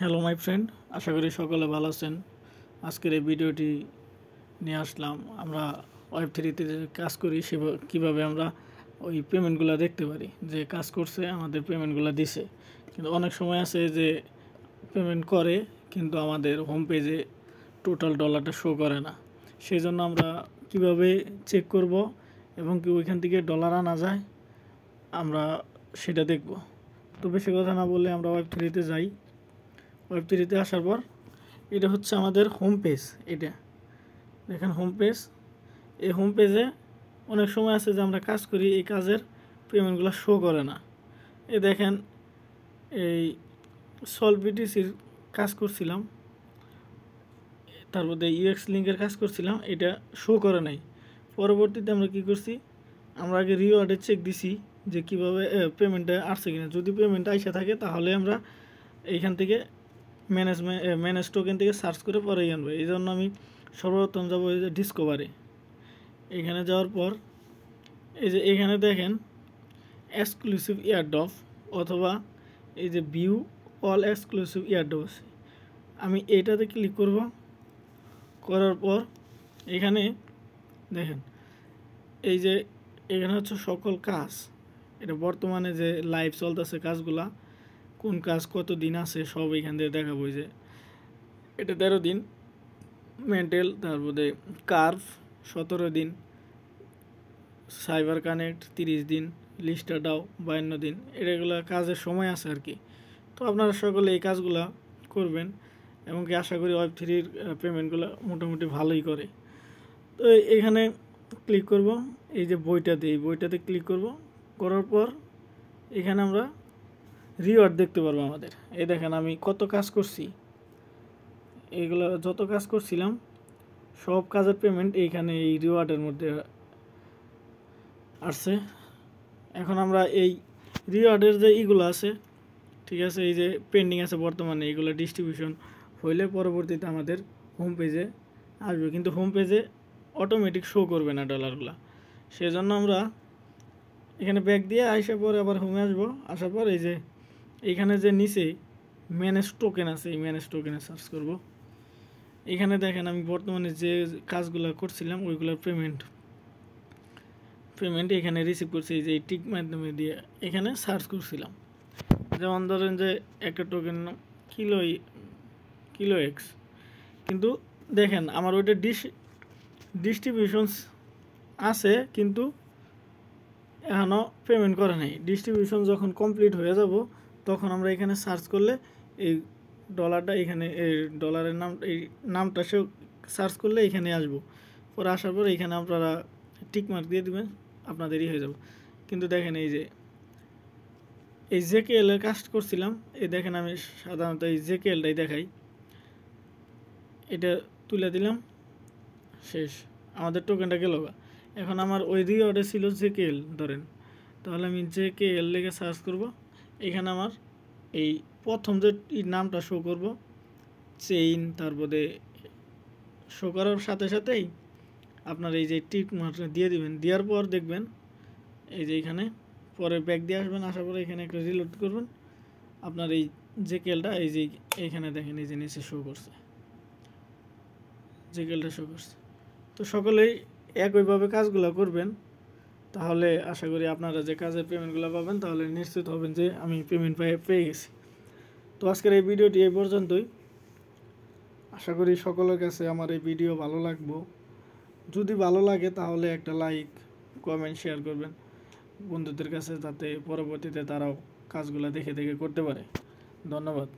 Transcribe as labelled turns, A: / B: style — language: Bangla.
A: হ্যালো মাই ফ্রেন্ড, আশা করি সকলে ভালো আছেন। আজকের এই ভিডিওটি নিয়ে আসলাম আমরা ওয়েব3তে যে কাজ করি কীভাবে আমরা ওই পেমেন্টগুলো দেখতে পারি, যে কাজ করছে আমাদের পেমেন্টগুলো দিছে। কিন্তু অনেক সময় আছে যে পেমেন্ট করে কিন্তু আমাদের হোম পেজে টোটাল ডলারটা শো করে না। সেই জন্য আমরা কিভাবে চেক করব এবং কি ওইখান থেকে ডলার আনা যায় আমরা সেটা দেখব। তো বেশি কথা না বলে আমরা ওয়েব3তে যাই। ওয়েব3তে আসার পর এটা হচ্ছে আমাদের হোম পেজ। এটা দেখেন হোম পেজ। এই হোম পেজে অনেক সময় আছে যে আমরা কাজ করি, এই কাজের পেমেন্টগুলো শো করে না। এই দেখেন এই সলভিটিসির কাজ করছিলাম, তারপরে ইউএক্স লিঙ্কের কাজ করছিলাম, এটা শো করে নাই। পরবর্তীতে আমরা কি করছি, আমরা আগে রিওয়ার্ডে চেক দিছি যে কীভাবে পেমেন্টটা আসছে কিনা। যদি পেমেন্ট আইসা থাকে তাহলে আমরা এইখান থেকে ম্যানেজ টোকেন থেকে সার্চ করে পরেই আনবো। এই জন্য আমি সর্বপ্রথম যাবো এই যে ডিসকভারি। এখানে যাওয়ার পর এই যে এখানে দেখেন এক্সক্লুসিভ এয়ারড্রপ অথবা এই যে ভিউ অল এক্সক্লুসিভ এয়ারড্রপ আছে। আমি এইটাতে ক্লিক করব। করার পর এখানে দেখেন এই যে এখানে হচ্ছে সকল কাজ, এটা বর্তমানে যে লাইভ চলতেছে কাজগুলা, কোন কাজ কত দিন আছে সব এখান থেকে দেখাবো। যে এটা 13 দিন, মেন্টেল, তারপরে কার্ভ 17 দিন, সাইবার কানেক্ট 30 দিন, লিস্টাডাও 52 দিন। এগুলো কাজের সময় আছে আর কি। তো আপনারা সকলে এই কাজগুলা করবেন এবং কি আশা করি ওয়েব3-র পেমেন্টগুলো মোটামুটি ভালোই করে। তো এখানে ক্লিক করব, এই যে বইটাতে, এই বইটাতে ক্লিক করব। করার পর এখানে আমরা রিওয়ার্ড দেখতে পারবো আমাদের। এই দেখেন আমি কত কাজ করছি, এইগুলো যত কাজ করছিলাম সব কাজের পেমেন্ট এইখানে এই রিওয়ার্ডের মধ্যে আসছে। এখন আমরা এই রিওয়ার্ডের যে এইগুলো আছে, ঠিক আছে, এই যে পেন্ডিং আছে বর্তমানে, এইগুলো ডিস্ট্রিবিউশন হইলে পরবর্তীতে আমাদের হোম পেজে আসবে, কিন্তু হোম পেজে অটোমেটিক শো করবে না ডলারগুলো। সেজন্য আমরা এখানে ব্যাক দিয়ে আসার পরে আবার হোমে আসবো। আসার পর এই যে এইখানে যে নিচে ম্যানেজ টোকেন আছে, এই ম্যানেজ টোকেনে সার্চ করব। এখানে দেখেন আমি বর্তমানে যে কাজগুলো করছিলাম ওইগুলোর পেমেন্ট এখানে রিসিভ করছি। এই যে এই টিক মাধ্যমে দিয়ে এখানে সার্চ করছিলাম। যেমন ধরেন যে একটা টোকেন কিলো এক্স, কিন্তু দেখেন আমার ওইটা ডিস্ট্রিবিউশনস আছে কিন্তু এখনও পেমেন্ট করে নাই। ডিস্ট্রিবিউশন যখন কমপ্লিট হয়ে যাব তখন আমরা এখানে সার্চ করলে এই ডলারটা এখানে, এই ডলারের এই নামটা সে সার্চ করলে এখানে আসবো। পরে আসার পর এখানে আপনারা টিক মার্ক দিয়ে দেবেন, আপনাদেরই হয়ে যাব। কিন্তু দেখেন এই যে জেকেএল এর কাজ করছিলাম, এই দেখেন আমি সাধারণত এই জেকেএলটাই দেখাই। এটা তুলে দিলাম, শেষ, আমাদের টোকেনটা গেল। এখন আমার ওই রিওয়ার্ডে ছিল জেকেএল ধরেন, তাহলে আমি জেকেএল লেগে সার্চ করব। এখানে আমার এই প্রথম যে নামটা শো করব চেইন, তারপরে শো করার সাথে সাথেই আপনার এই যে টিক মার্কটা দিয়ে দিবেন। দেওয়ার পর দেখবেন এই যে এখানে পরে ব্যাক দিয়ে আসবেন। আসার পরে এখানে একটা রিলোড করবেন, আপনার এই জেকেএলটা এই যে এইখানে দেখেন এই যে নিচে শো করছে, জেকেএলটা শো করছে। তো সকলেই একইভাবে কাজগুলো করবেন, তাহলে আশা করি আপনারা যে কাজের পেমেন্টগুলো পাবেন তাহলে নিশ্চিত হবেন যে আমি পেমেন্ট পেয়ে গেছি। তো আজকের এই ভিডিওটি এই পর্যন্তই। আশা করি সকলের কাছে আমার এই ভিডিও ভালো লাগবে। যদি ভালো লাগে তাহলে একটা লাইক, কমেন্ট, শেয়ার করবেন বন্ধুদের কাছে, যাতে পরবর্তীতে তারাও কাজগুলো দেখে দেখে করতে পারে। ধন্যবাদ।